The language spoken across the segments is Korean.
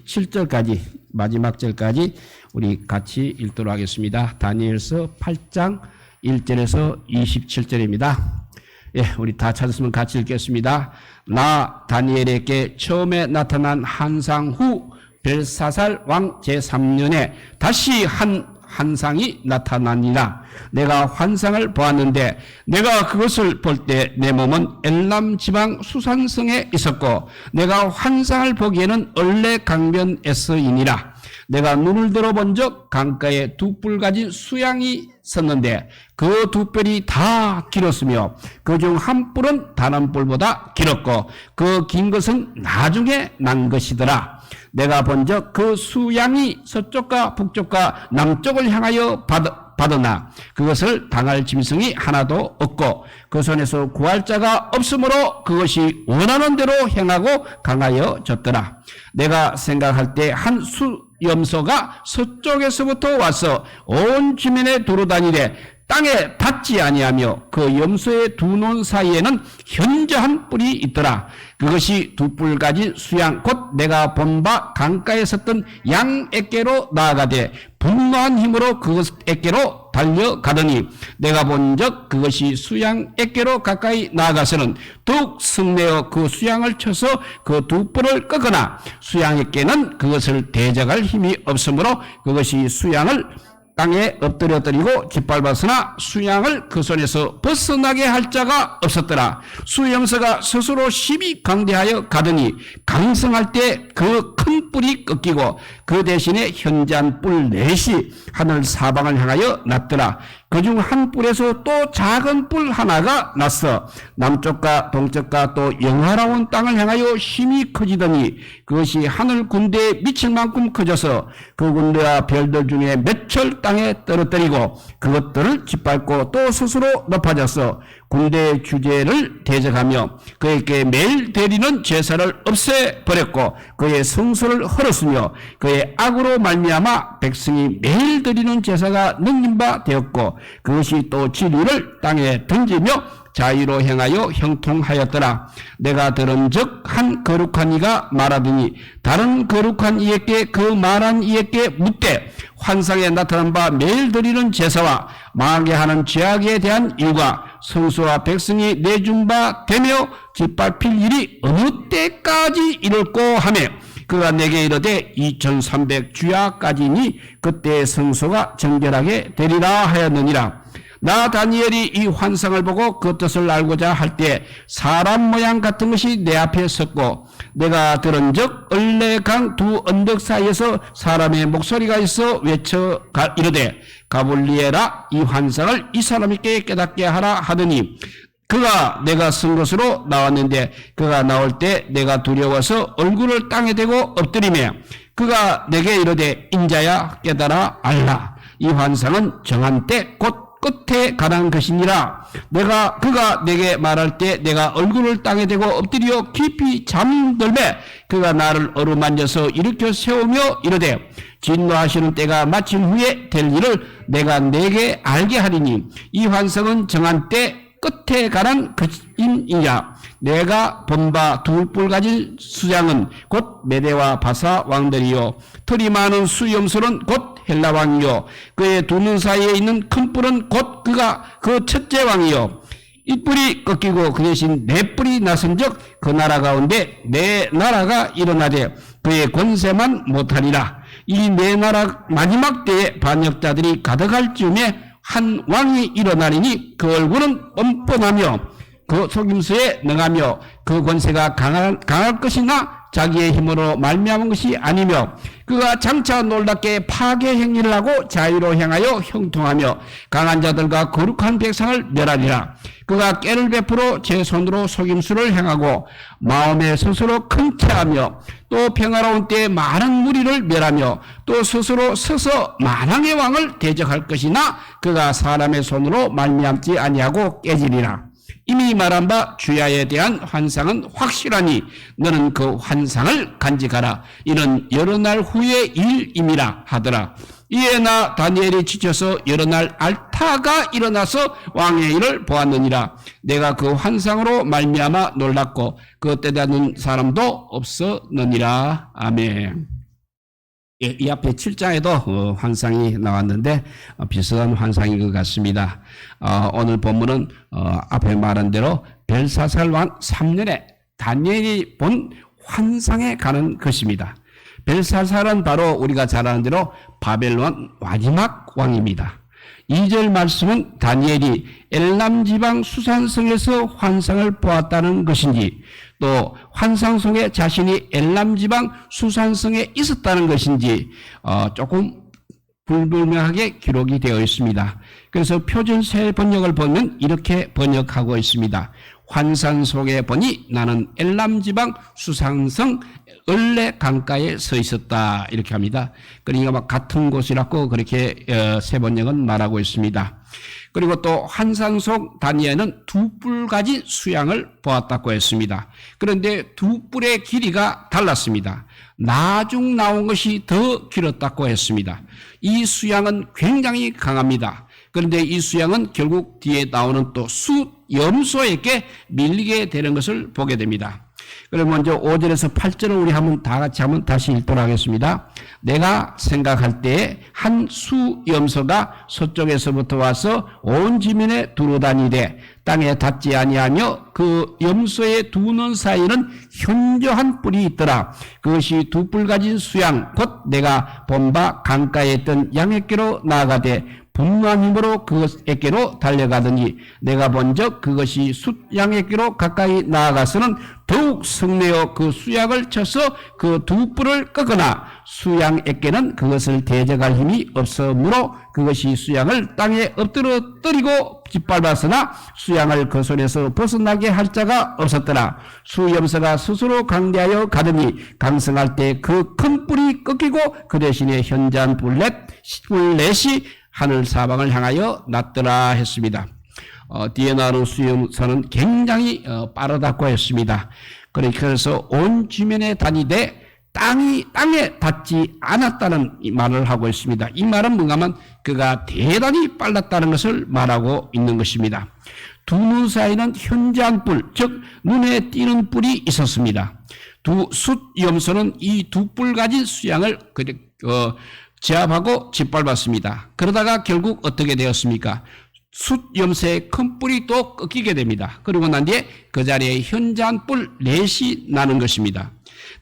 27절까지 마지막 절까지 우리 같이 읽도록 하겠습니다. 다니엘서 8장 1절에서 27절입니다. 예, 우리 다 찾았으면 같이 읽겠습니다. 나 다니엘에게 처음에 나타난 환상 후 벨사살 왕 제3년에 다시 환상이 나타나니라. 내가 환상을 보았는데 내가 그것을 볼 때 내 몸은 엘람 지방 수산성에 있었고 내가 환상을 보기에는 얼레 강변에서이니라. 내가 눈을 들어본 적 강가에 두 뿔 가진 수양이 섰는데 그 두 뿔이 다 길었으며 그중 한 뿔은 다른 뿔보다 길었고 그 긴 것은 나중에 난 것이더라. 내가 본 적 그 수양이 서쪽과 북쪽과 남쪽을 향하여 받으나 그것을 당할 짐승이 하나도 없고 그 손에서 구할 자가 없으므로 그것이 원하는 대로 행하고 강하여졌더라. 내가 생각할 때 한 수염소가 서쪽에서부터 와서 온 주변에 두루다니되 땅에 닿지 아니하며 그 염소의 두 눈 사이에는 현저한 뿔이 있더라. 그것이 두 뿔 가진 수양 곧 내가 본 바 강가에 섰던 양에게로 나아가되 분노한 힘으로 그것에게로 달려가더니 내가 본 적 그것이 수양에게로 가까이 나아가서는 더욱 승내어 그 수양을 쳐서 그 두 뿔을 꺾으나 수양에게는 그것을 대적할 힘이 없으므로 그것이 수양을 땅에 엎드려뜨리고 짓밟았으나 수양을 그 손에서 벗어나게 할 자가 없었더라. 수염소가 스스로 심히 강대하여 가더니 강성할 때 그 큰 뿔이 꺾이고 그 대신에 현저한 뿔 넷이 하늘 사방을 향하여 났더라. 그중 한 뿔에서 또 작은 뿔 하나가 났어. 남쪽과 동쪽과 또 영화로운 땅을 향하여 심히 커지더니 그것이 하늘 군대에 미칠 만큼 커져서 그 군대와 별들 중에 몇철 땅에 떨어뜨리고 그것들을 짓밟고 또 스스로 높아졌어. 군대의 주제를 대적하며 그에게 매일 드리는 제사를 없애버렸고 그의 성소를 헐었으며 그의 악으로 말미암아 백성이 매일 드리는 제사가 능린 바 되었고 그것이 또 진리를 땅에 던지며 자유로 행하여 형통하였더라. 내가 들은 적 한 거룩한 이가 말하더니 다른 거룩한 이에게 그 말한 이에게 묻되 환상에 나타난 바 매일 드리는 제사와 망하게 하는 죄악에 대한 일과 성소와 백성이 내준 바 되며 짓밟힐 일이 어느 때까지 이룰고 하며 그가 내게 이르되 2300 주야까지니 그때 성소가 정결하게 되리라 하였느니라. 나 다니엘이 이 환상을 보고 그 뜻을 알고자 할 때 사람 모양 같은 것이 내 앞에 섰고 내가 들은 적 얼레강 두 언덕 사이에서 사람의 목소리가 있어 외쳐 이르되 가볼리에라 이 환상을 이 사람에게 깨닫게 하라 하더니 그가 내가 쓴 것으로 나왔는데 그가 나올 때 내가 두려워서 얼굴을 땅에 대고 엎드리며 그가 내게 이르되 인자야 깨달아 알라. 이 환상은 정한 때 곧 끝에 가는 것이니라. 그가 내게 말할 때 내가 얼굴을 땅에 대고 엎드려 깊이 잠들매 그가 나를 어루만져서 일으켜 세우며 이르되 진노하시는 때가 마친 후에 될 일을 내가 내게 알게 하리니 이 환상은 정한 때 끝에 가는 것임이냐. 내가 본 바 두 뿔 가진 수장은 곧 메대와 바사 왕들이요 털이 많은 수염소는 곧 헬라 왕이요 그의 두 눈 사이에 있는 큰 뿔은 곧 그가 그 첫째 왕이요 이 뿔이 꺾이고 그 대신 네 뿔이 나선즉 그 나라 가운데 네 나라가 일어나되 그의 권세만 못하리라. 이 네 나라 마지막 때에 반역자들이 가득할 즈음에 한 왕이 일어나리니 그 얼굴은 뻔뻔하며 그 속임수에 능하며 그 권세가 강할 것이나 자기의 힘으로 말미암은 것이 아니며 그가 장차 놀랍게 파괴 행위를 하고 자유로 행하여 형통하며 강한 자들과 거룩한 백성을 멸하리라. 그가 깨를 베풀어 제 손으로 속임수를 행하고 마음에 스스로 큰 체하며 또 평화로운 때에 많은 무리를 멸하며 또 스스로 서서 만왕의 왕을 대적할 것이나 그가 사람의 손으로 말미암지 아니하고 깨지리라. 이미 말한 바 주야에 대한 환상은 확실하니 너는 그 환상을 간직하라. 이는 여러 날 후의 일임이라 하더라. 이에 나 다니엘이 지쳐서 여러 날 알타가 일어나서 왕의 일을 보았느니라. 내가 그 환상으로 말미암아 놀랐고 그 때다는 사람도 없었느니라. 아멘. 예, 이 앞에 7장에도 환상이 나왔는데 비슷한 환상인 것 같습니다. 오늘 본문은 앞에 말한 대로 벨사살 왕 3년에 다니엘이 본 환상에 가는 것입니다. 벨사살은 바로 우리가 잘 아는 대로 바벨론 마지막 왕입니다. 2절 말씀은 다니엘이 엘람 지방 수산성에서 환상을 보았다는 것인지, 또 환상 속에 자신이 엘람 지방 수산성에 있었다는 것인지 조금 불분명하게 기록이 되어 있습니다. 그래서 표준세 번역을 보면 이렇게 번역하고 있습니다. 환상 속에 보니 나는 엘람 지방 수산성 을레 강가에 서 있었다, 이렇게 합니다. 그러니까 막 같은 곳이라고 그렇게 세 번역은 말하고 있습니다. 그리고 또 환상 속 다니엘은 두 뿔 가진 수양을 보았다고 했습니다. 그런데 두 뿔의 길이가 달랐습니다. 나중 나온 것이 더 길었다고 했습니다. 이 수양은 굉장히 강합니다. 그런데 이 수양은 결국 뒤에 나오는 또 숫염소에게 밀리게 되는 것을 보게 됩니다. 그럼 먼저 5절에서 8절을 우리 다 같이 한번 다시 읽도록 하겠습니다. 내가 생각할 때에 한 수염소가 서쪽에서부터 와서 온 지면에 두루다니되 땅에 닿지 아니하며 그 염소의 두 눈 사이에는 현저한 뿔이 있더라. 그것이 두 뿔 가진 수양 곧 내가 본 바 강가에 있던 양에게로 나아가되 분노한 힘으로 그것에게로 달려가더니 내가 본적 그것이 숫양에게로 가까이 나아가서는 더욱 성내어 그 수양을 쳐서 그 두 뿔을 꺾으나 수양에게는 그것을 대적할 힘이 없으므로 그것이 수양을 땅에 엎드러뜨리고 짓밟았으나 수양을 그 손에서 벗어나게 할 자가 없었더라. 수염소가 스스로 강대하여 가더니 강성할 때 그 큰 뿔이 꺾이고 그 대신에 현저한 뿔렛이 하늘 사방을 향하여 났더라 했습니다. 뒤에 나오는 수염소는 굉장히 빠르다고 했습니다. 그래서 온 지면에 다니되 땅에 닿지 않았다는 말을 하고 있습니다. 이 말은 뭔가 하면 그가 대단히 빨랐다는 것을 말하고 있는 것입니다. 두 눈 사이는 현저한 뿔, 즉 눈에 띄는 뿔이 있었습니다. 두 숫염소는 이 두 뿔 가진 수양을 제압하고 짓밟았습니다. 그러다가 결국 어떻게 되었습니까? 숫염새의 큰 뿔이 또 꺾이게 됩니다. 그리고 난 뒤에 그 자리에 현저한 뿔 넷이 나는 것입니다.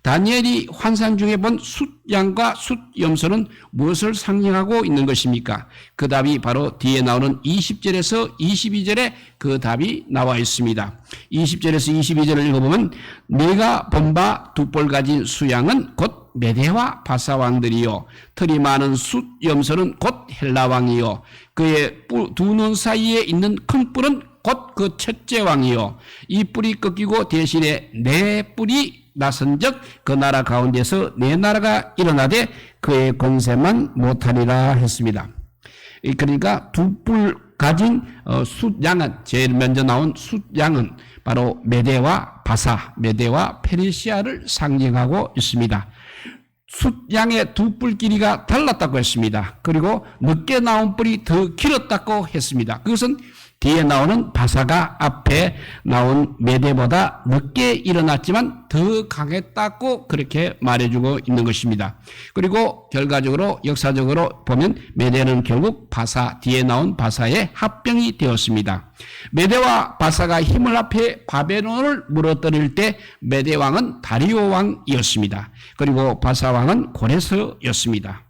다니엘이 환상 중에 본 숫양과 숫염소는 무엇을 상징하고 있는 것입니까? 그 답이 바로 뒤에 나오는 20절에서 22절에 그 답이 나와 있습니다. 20절에서 22절을 읽어보면 내가 본 바 두 뿔 가진 수양은 곧 메대와 바사 왕들이요 털이 많은 숫염소는 곧 헬라 왕이요 그의 두 눈 사이에 있는 큰 뿔은 곧 그 첫째 왕이요 이 뿔이 꺾이고 대신에 네 뿔이 나선즉 그 나라 가운데서 네 나라가 일어나되 그의 권세만 못하리라 했습니다. 그러니까 두 뿔 가진 숫양은 제일 먼저 나온 숫양은 바로 메대와 바사, 메대와 페르시아를 상징하고 있습니다. 숫양의 두 뿔 길이가 달랐다고 했습니다. 그리고 늦게 나온 뿔이 더 길었다고 했습니다. 그것은 뒤에 나오는 바사가 앞에 나온 메대보다 늦게 일어났지만 더 강했다고 그렇게 말해주고 있는 것입니다. 그리고 결과적으로 역사적으로 보면 메대는 결국 바사, 뒤에 나온 바사의 합병이 되었습니다. 메대와 바사가 힘을 합해 바벨론을 무너뜨릴 때 메대 왕은 다리오 왕이었습니다. 그리고 바사 왕은 고레스였습니다.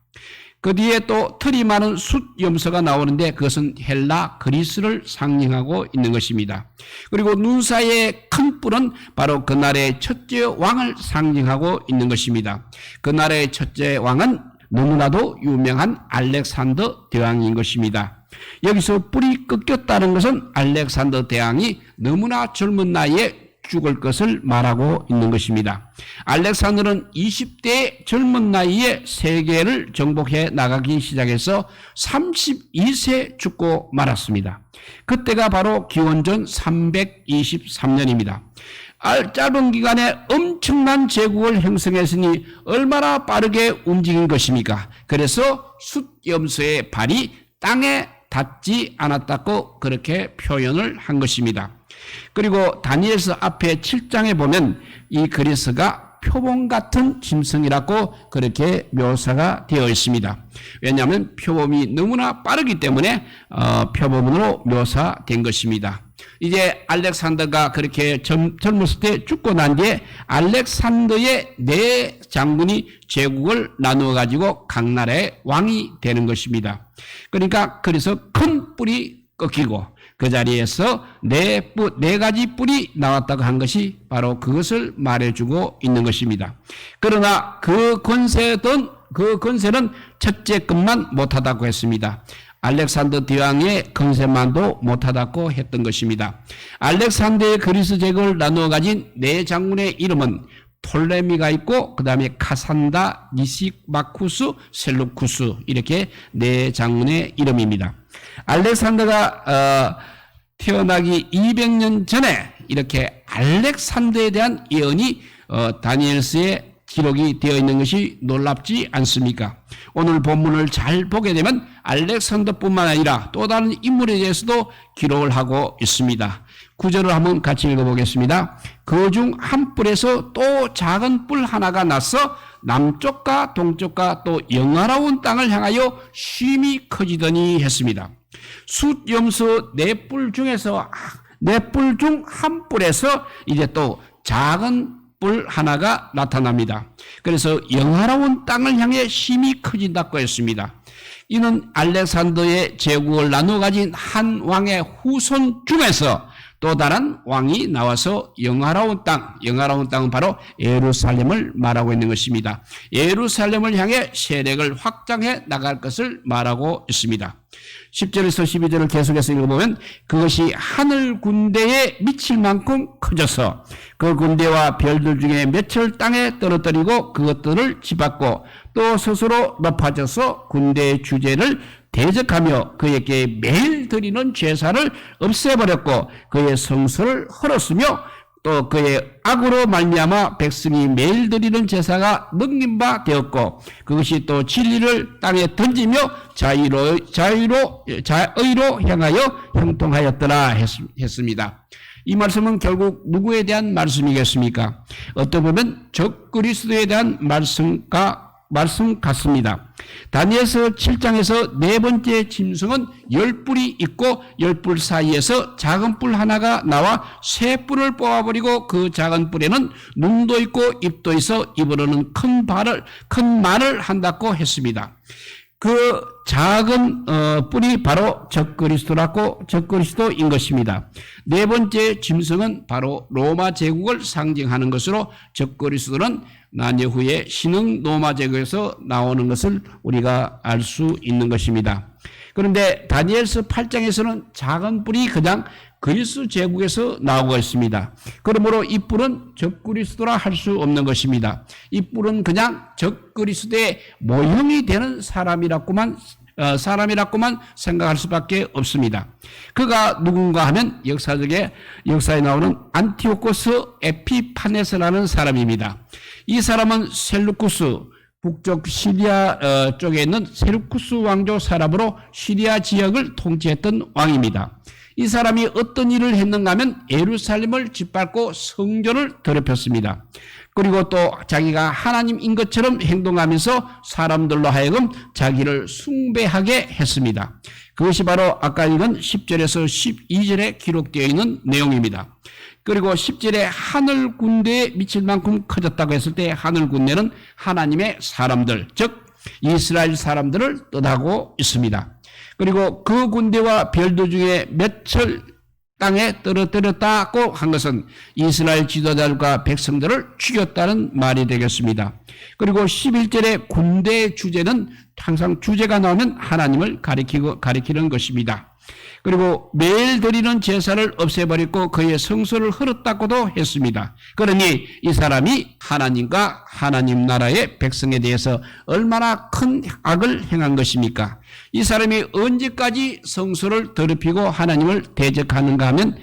그 뒤에 또 털이 많은 숫염소가 나오는데 그것은 헬라 그리스를 상징하고 있는 것입니다. 그리고 눈 사이의 큰 뿔은 바로 그 나라의 첫째 왕을 상징하고 있는 것입니다. 그 나라의 첫째 왕은 너무나도 유명한 알렉산더 대왕인 것입니다. 여기서 뿔이 꺾였다는 것은 알렉산더 대왕이 너무나 젊은 나이에 죽을 것을 말하고 있는 것입니다. 알렉산더는 20대의 젊은 나이에 세계를 정복해 나가기 시작해서 32세 죽고 말았습니다. 그때가 바로 기원전 323년입니다. 짧은 기간에 엄청난 제국을 형성했으니 얼마나 빠르게 움직인 것입니까? 그래서 숫염소의 발이 땅에 닿지 않았다고 그렇게 표현을 한 것입니다. 그리고 다니엘서 앞에 7장에 보면 이 그리스가 표범 같은 짐승이라고 그렇게 묘사가 되어 있습니다. 왜냐하면 표범이 너무나 빠르기 때문에 표범으로 묘사된 것입니다. 이제 알렉산더가 그렇게 젊었을 때 죽고 난 뒤에 알렉산더의 네 장군이 제국을 나누어 가지고 각 나라의 왕이 되는 것입니다. 그러니까 그래서 큰 뿔이 꺾이고 그 자리에서 네 가지 뿔이 나왔다고 한 것이 바로 그것을 말해주고 있는 것입니다. 그러나 그 권세는 첫째 것만 못하다고 했습니다. 알렉산더 대왕의 건세만도 못하다고 했던 것입니다. 알렉산더의 그리스 제국을 나누어 가진 네 장군의 이름은 톨레미가 있고 그 다음에 카산다, 니시마쿠스, 셀루쿠스 이렇게 네 장군의 이름입니다. 알렉산더가 태어나기 200년 전에 이렇게 알렉산더에 대한 예언이 다니엘서에 기록이 되어 있는 것이 놀랍지 않습니까? 오늘 본문을 잘 보게 되면 알렉산더뿐만 아니라 또 다른 인물에 대해서도 기록을 하고 있습니다. 구절을 한번 같이 읽어보겠습니다. 그 중 한 뿔에서 또 작은 뿔 하나가 나서 남쪽과 동쪽과 또 영화로운 땅을 향하여 쉼이 커지더니 했습니다. 숫염소 네 뿔 중에서 네 뿔 중 한 뿔에서 이제 또 작은 뿔 하나가 나타납니다. 그래서 영화로운 땅을 향해 힘이 커진다고 했습니다. 이는 알렉산더의 제국을 나누어 가진 한 왕의 후손 중에서 또 다른 왕이 나와서 영화로운 땅은 바로 예루살렘을 말하고 있는 것입니다. 예루살렘을 향해 세력을 확장해 나갈 것을 말하고 있습니다. 10절에서 12절을 계속해서 읽어보면 그것이 하늘 군대에 미칠 만큼 커져서 그 군대와 별들 중에 몇을 땅에 떨어뜨리고 그것들을 집었고 또 스스로 높아져서 군대의 주제를 대적하며 그에게 매일 드리는 제사를 없애버렸고 그의 성소를 헐었으며 또 그의 악으로 말미암아 백성이 매일 드리는 제사가 넘긴 바 되었고 그것이 또 진리를 땅에 던지며 자의로 향하여 형통하였더라 했습니다. 이 말씀은 결국 누구에 대한 말씀이겠습니까? 어떻게 보면 적그리스도에 대한 말씀 같습니다. 다니엘서 7장에서 네 번째 짐승은 10뿔이 있고 10뿔 사이에서 작은 뿔 하나가 나와 세 뿔을 뽑아버리고 그 작은 뿔에는 눈도 있고 입도 있어 입으로는 큰 말을 한다고 했습니다. 그 작은 뿔이 바로 적그리스도인 것입니다. 네 번째 짐승은 바로 로마 제국을 상징하는 것으로 적그리스도는 난제 후에 신흥 로마 제국에서 나오는 것을 우리가 알 수 있는 것입니다. 그런데 다니엘서 8장에서는 작은 뿔이 그냥 그리스 제국에서 나오고 있습니다. 그러므로 이 뿔은 적그리스도라 할 수 없는 것입니다. 이 뿔은 그냥 적그리스도의 모형이 되는 사람이라고만 생각할 수밖에 없습니다. 그가 누군가 하면 역사에 나오는 안티오코스 에피파네스라는 사람입니다. 이 사람은 셀루쿠스 북쪽 시리아 쪽에 있는 셀루쿠스 왕조 사람으로 시리아 지역을 통치했던 왕입니다. 이 사람이 어떤 일을 했는가 하면 예루살렘을 짓밟고 성전을 더럽혔습니다. 그리고 또 자기가 하나님인 것처럼 행동하면서 사람들로 하여금 자기를 숭배하게 했습니다. 그것이 바로 아까 읽은 10절에서 12절에 기록되어 있는 내용입니다. 그리고 10절에 하늘 군대에 미칠 만큼 커졌다고 했을 때 하늘 군대는 하나님의 사람들, 즉 이스라엘 사람들을 뜻하고 있습니다. 그리고 그 군대와 별들 중에 몇을 땅에 떨어뜨렸다고 한 것은 이스라엘 지도자들과 백성들을 죽였다는 말이 되겠습니다. 그리고 11절에 군대의 주제는 항상 주제가 나오면 하나님을 가리키는 것입니다. 그리고 매일 드리는 제사를 없애버리고 그의 성소를 헐었다고도 했습니다. 그러니 이 사람이 하나님과 하나님 나라의 백성에 대해서 얼마나 큰 악을 행한 것입니까? 이 사람이 언제까지 성소를 더럽히고 하나님을 대적하는가 하면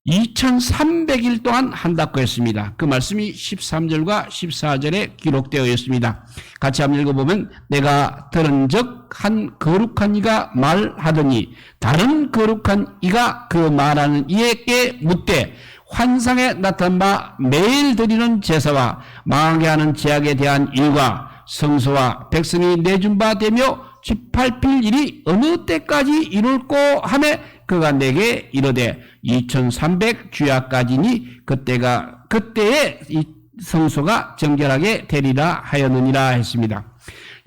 2300일 동안 한다고 했습니다. 그 말씀이 13절과 14절에 기록되어 있습니다. 같이 한번 읽어보면 내가 들은 적 한 거룩한 이가 말하더니 다른 거룩한 이가 그 말하는 이에게 묻되 환상에 나타난 바 매일 드리는 제사와 망하게 하는 제약에 대한 일과 성소와 백성이 내준 바 되며 짓밟힐 일이 어느 때까지 이룰꼬 하매 그가 내게 이르되 2300주야까지니 그때에 이 성소가 정결하게 되리라 하였느니라 했습니다.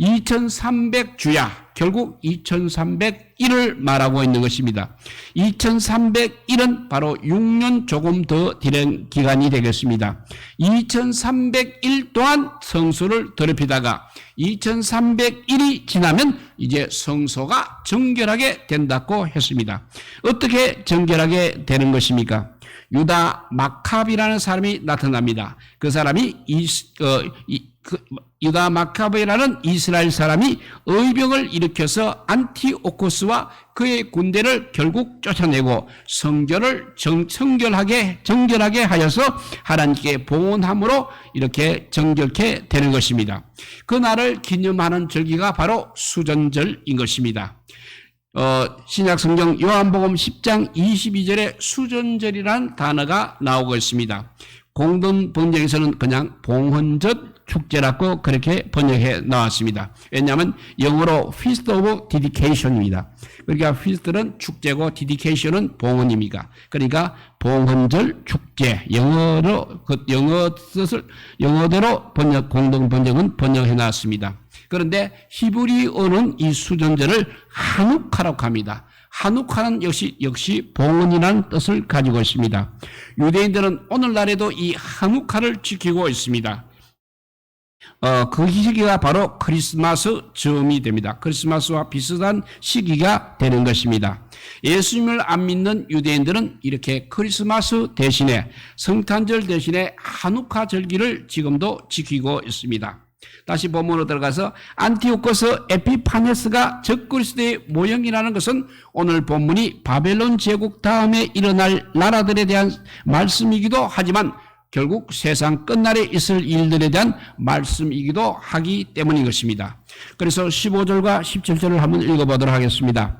2300주야, 결국 2301을 말하고 있는 것입니다. 2301은 바로 6년 조금 더 되는 기간이 되겠습니다. 2301 동안 성소를 더럽히다가 2301이 지나면 이제 성소가 정결하게 된다고 했습니다. 어떻게 정결하게 되는 것입니까? 유다 마캅이라는 사람이 나타납니다. 그 사람이 유다 마카베라는 이스라엘 사람이 의병을 일으켜서 안티오코스와 그의 군대를 결국 쫓아내고 정결하게 하여서 하나님께 봉헌함으로 이렇게 정결케 되는 것입니다. 그날을 기념하는 절기가 바로 수전절인 것입니다. 신약 성경 요한복음 10장 22절에 수전절이라는 단어가 나오고 있습니다. 공동 번역에서는 그냥 봉헌절 축제라고 그렇게 번역해 나왔습니다. 왜냐하면 영어로 Feast of Dedication입니다. 그러니까 Feast는 축제고 Dedication은 봉헌입니다. 그러니까 봉헌절 축제, 영어대로 공동 번역은 번역해 놨습니다. 그런데 히브리어는 이 수전절을 하누카라고 합니다. 하누카는 역시 봉헌이라는 뜻을 가지고 있습니다. 유대인들은 오늘날에도 이 하누카를 지키고 있습니다. 그 시기가 바로 크리스마스 즈음이 됩니다. 크리스마스와 비슷한 시기가 되는 것입니다. 예수님을 안 믿는 유대인들은 이렇게 크리스마스 대신에 성탄절 대신에 하누카 절기를 지금도 지키고 있습니다. 다시 본문으로 들어가서 안티오코스 에피파네스가 적그리스도의 모형이라는 것은 오늘 본문이 바벨론 제국 다음에 일어날 나라들에 대한 말씀이기도 하지만 결국 세상 끝날에 있을 일들에 대한 말씀이기도 하기 때문인 것입니다. 그래서 15절과 17절을 한번 읽어보도록 하겠습니다.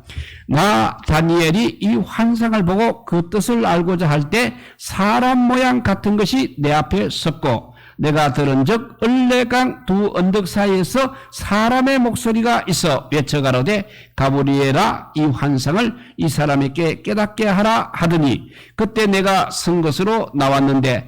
나 다니엘이 이 환상을 보고 그 뜻을 알고자 할 때 사람 모양 같은 것이 내 앞에 섰고 내가 들은즉 을레강 두 언덕 사이에서 사람의 목소리가 있어 외쳐가로되 가브리엘아 이 환상을 이 사람에게 깨닫게 하라 하더니 그때 내가 선 것으로 나왔는데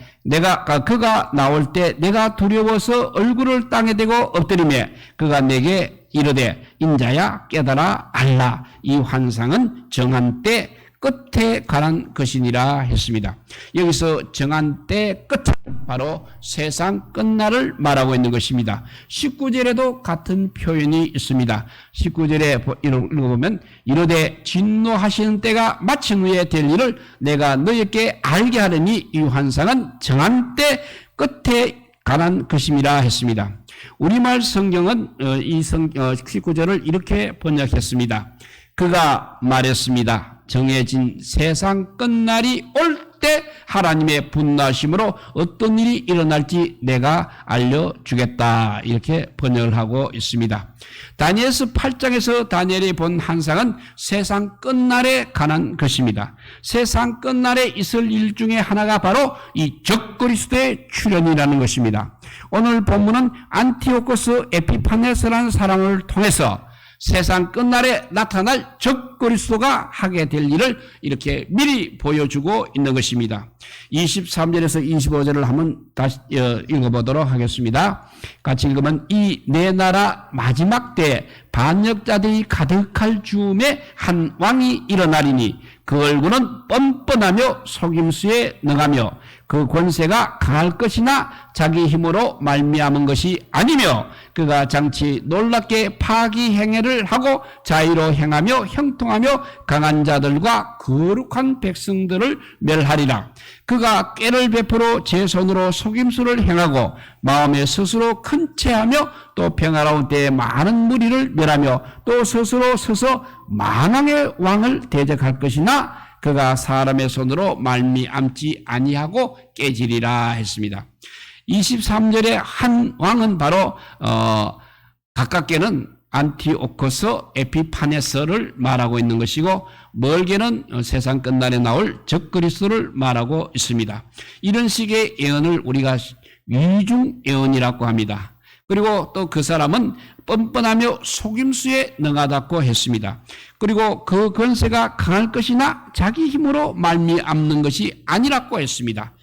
그가 나올 때 내가 두려워서 얼굴을 땅에 대고 엎드리매 그가 내게 이르되 인자야 깨달아 알라 이 환상은 정한 때 끝에 관한 것이니라 했습니다. 여기서 정한 때 끝 바로 세상 끝날을 말하고 있는 것입니다. 19절에도 같은 표현이 있습니다. 19절에 읽어보면 이르되 진노하시는 때가 마친 후에 될 일을 내가 너희에게 알게 하려니 이 환상은 정한 때 끝에 관한 것임이라 했습니다. 우리말 성경은 이 19절을 이렇게 번역했습니다. 그가 말했습니다. 정해진 세상 끝날이 올 때 하나님의 분노하심으로 어떤 일이 일어날지 내가 알려주겠다. 이렇게 번역을 하고 있습니다. 다니엘서 8장에서 다니엘이 본 환상은 세상 끝날에 관한 것입니다. 세상 끝날에 있을 일 중에 하나가 바로 이 적그리스도의 출현이라는 것입니다. 오늘 본문은 안티오코스 에피파네스라는 사람을 통해서 세상 끝날에 나타날 적그리스도가 하게 될 일을 이렇게 미리 보여주고 있는 것입니다. 23절에서 25절을 한번 다시 읽어보도록 하겠습니다. 같이 읽으면 이 내 나라 마지막 때에 반역자들이 가득할 즈음에 한 왕이 일어나리니 그 얼굴은 뻔뻔하며 속임수에 능하며 그 권세가 강할 것이나 자기 힘으로 말미암은 것이 아니며 그가 장치 놀랍게 파기 행위를 하고 자의로 행하며 형통하며 강한 자들과 거룩한 백성들을 멸하리라. 그가 꾀를 베풀어 제 손으로 속임수를 행하고 마음에 스스로 큰 체하며 또 평화로운 때에 많은 무리를 멸하며 또 스스로 서서 만왕의 왕을 대적할 것이나 그가 사람의 손으로 말미암지 아니하고 깨지리라 했습니다. 23절에 한 왕은 바로 가깝게는 안티오코스 에피파네스를 말하고 있는 것이고, 멀게는 세상 끝날에 나올 적그리스도를 말하고 있습니다. 이런 식의 예언을 우리가 위중 예언이라고 합니다. 그리고 또 그 사람은 뻔뻔하며 속임수에 능하다고 했습니다. 그리고 그 권세가 강할 것이나 자기 힘으로 말미암는 것이 아니라고 했습니다.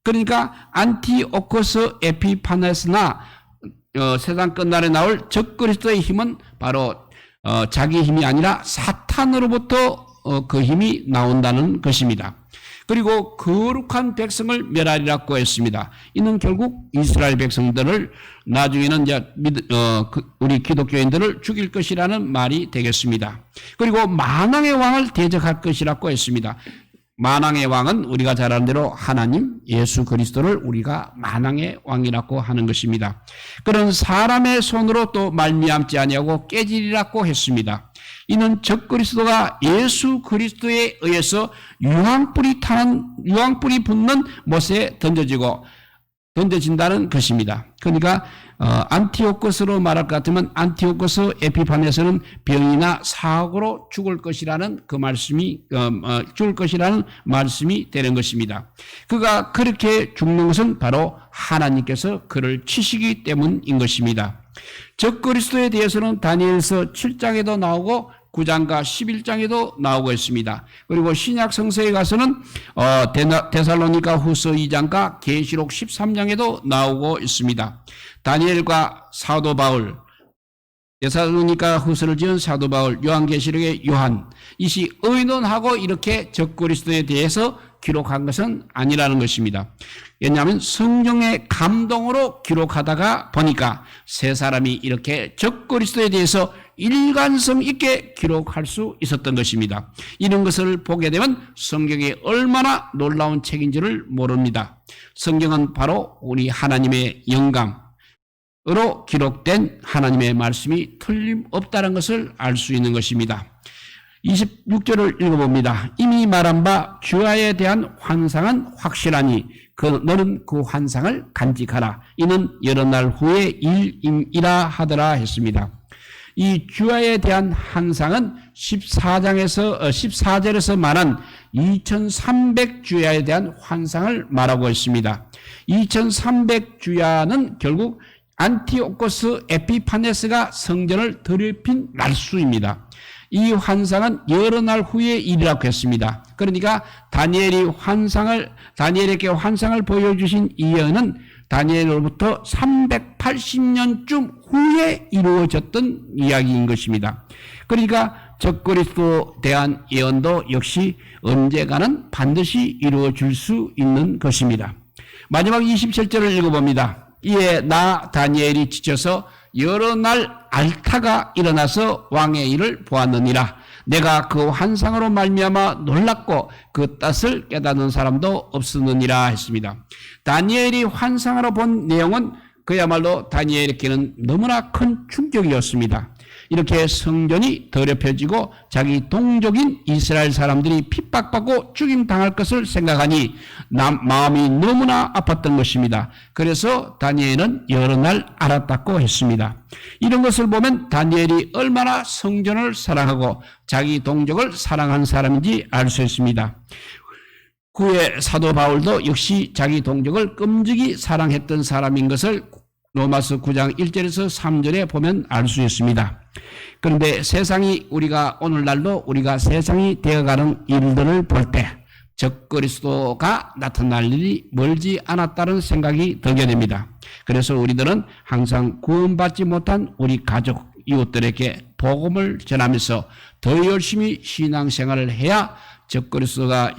그러니까 안티오코스 에피파네스나 세상 끝날에 나올 적그리스도의 힘은 바로 자기 힘이 아니라 사탄으로부터 그 힘이 나온다는 것입니다. 그리고 거룩한 백성을 멸하리라고 했습니다. 이는 결국 이스라엘 백성들을 나중에는 이제 우리 기독교인들을 죽일 것이라는 말이 되겠습니다. 그리고 만왕의 왕을 대적할 것이라고 했습니다. 만왕의 왕은 우리가 잘 아는 대로 하나님 예수 그리스도를 우리가 만왕의 왕이라고 하는 것입니다. 그런 사람의 손으로 또 말미암지 아니하고 깨지리라고 했습니다. 이는 적그리스도가 예수 그리스도에 의해서 유황불이 붙는 못에 던져진다는 것입니다. 그러니까 안티오코스로 말할 것 같으면 안티오코스 에피파네스는 병이나 사고로 죽을 것이라는 말씀이 되는 것입니다. 그가 그렇게 죽는 것은 바로 하나님께서 그를 치시기 때문인 것입니다. 적그리스도에 대해서는 다니엘서 7장에도 나오고 9장과 11장에도 나오고 있습니다. 그리고 신약 성서에 가서는 데살로니가 후서 2장과 계시록 13장에도 나오고 있습니다. 다니엘과 사도 바울, 데살로니가 후서를 지은 사도 바울, 요한계시록의 요한, 이시 의논하고 이렇게 적그리스도에 대해서 기록한 것은 아니라는 것입니다. 왜냐하면 성령의 감동으로 기록하다가 보니까 세 사람이 이렇게 적그리스도에 대해서 일관성 있게 기록할 수 있었던 것입니다. 이런 것을 보게 되면 성경이 얼마나 놀라운 책인지를 모릅니다. 성경은 바로 우리 하나님의 영감으로 기록된 하나님의 말씀이 틀림없다는 것을 알 수 있는 것입니다. 26절을 읽어봅니다. 이미 말한 바 주야에 대한 환상은 확실하니 너는 그 환상을 간직하라. 이는 여러 날 후의 일임이라 하더라 했습니다. 이 주야에 대한 환상은 14절에서 말한 2300주야에 대한 환상을 말하고 있습니다. 2300주야는 결국 안티오코스 에피파네스가 성전을 더럽힌 날수입니다. 이 환상은 여러 날 후의 일이라고 했습니다. 그러니까 다니엘에게 환상을 보여주신 이 예언은 다니엘로부터 380년쯤 후에 이루어졌던 이야기인 것입니다. 그러니까 적그리스도에 대한 예언도 역시 언젠가는 반드시 이루어질 수 있는 것입니다. 마지막 27절을 읽어봅니다. 이에 나 다니엘이 지쳐서 여러 날 알타가 일어나서 왕의 일을 보았느니라. 내가 그 환상으로 말미암아 놀랐고 그 뜻을 깨닫는 사람도 없었느니라 했습니다. 다니엘이 환상으로 본 내용은 그야말로 다니엘에게는 너무나 큰 충격이었습니다. 이렇게 성전이 더럽혀지고 자기 동족인 이스라엘 사람들이 핍박받고 죽임당할 것을 생각하니 마음이 너무나 아팠던 것입니다. 그래서 다니엘은 여러 날 알았다고 했습니다. 이런 것을 보면 다니엘이 얼마나 성전을 사랑하고 자기 동족을 사랑한 사람인지 알 수 있습니다. 후에 사도 바울도 역시 자기 동족을 끔찍이 사랑했던 사람인 것을 로마서 9장 1절에서 3절에 보면 알 수 있습니다. 그런데 오늘날도 우리가 세상이 되어가는 일들을 볼 때 적그리스도가 나타날 일이 멀지 않았다는 생각이 들게 됩니다. 그래서 우리들은 항상 구원받지 못한 우리 가족, 이웃들에게 복음을 전하면서 더 열심히 신앙생활을 해야 적그리스도가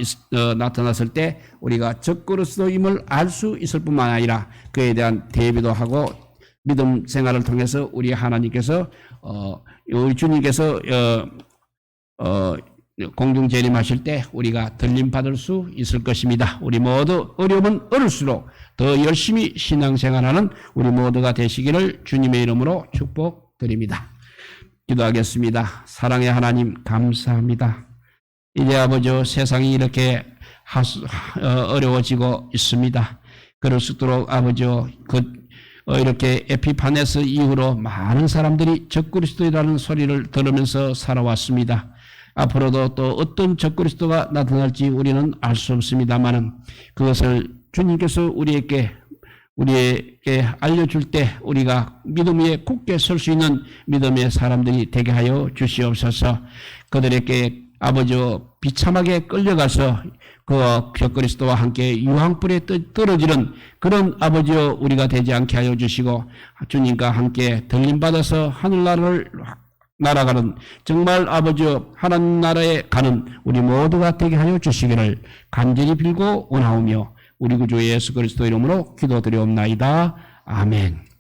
나타났을 때 우리가 적그리스도임을 알 수 있을 뿐만 아니라 그에 대한 대비도 하고 믿음 생활을 통해서 우리 하나님께서 우리 주님께서 공중 재림하실 때 우리가 들림받을 수 있을 것입니다. 우리 모두 어려움은 어릴수록 더 열심히 신앙생활하는 우리 모두가 되시기를 주님의 이름으로 축복드립니다. 기도하겠습니다. 사랑의 하나님 감사합니다. 이제 아버지 세상이 이렇게 어려워지고 있습니다. 그럴 수 있도록 아버지 이렇게 에피파네스 이후로 많은 사람들이 적그리스도이라는 소리를 들으면서 살아왔습니다. 앞으로도 또 어떤 적그리스도가 나타날지 우리는 알 수 없습니다만은 그것을 주님께서 우리에게 알려줄 때 우리가 믿음 위에 굳게 설 수 있는 믿음의 사람들이 되게 하여 주시옵소서. 그들에게 아버지와 비참하게 끌려가서 그 적그리스도와 함께 유황불에 떨어지는 그런 아버지여 우리가 되지 않게 하여 주시고 주님과 함께 들림받아서 하늘나라를 날아가는 정말 아버지여 하나님 나라에 가는 우리 모두가 되게 하여 주시기를 간절히 빌고 원하오며 우리 구주 예수 그리스도 이름으로 기도드리옵나이다. 아멘.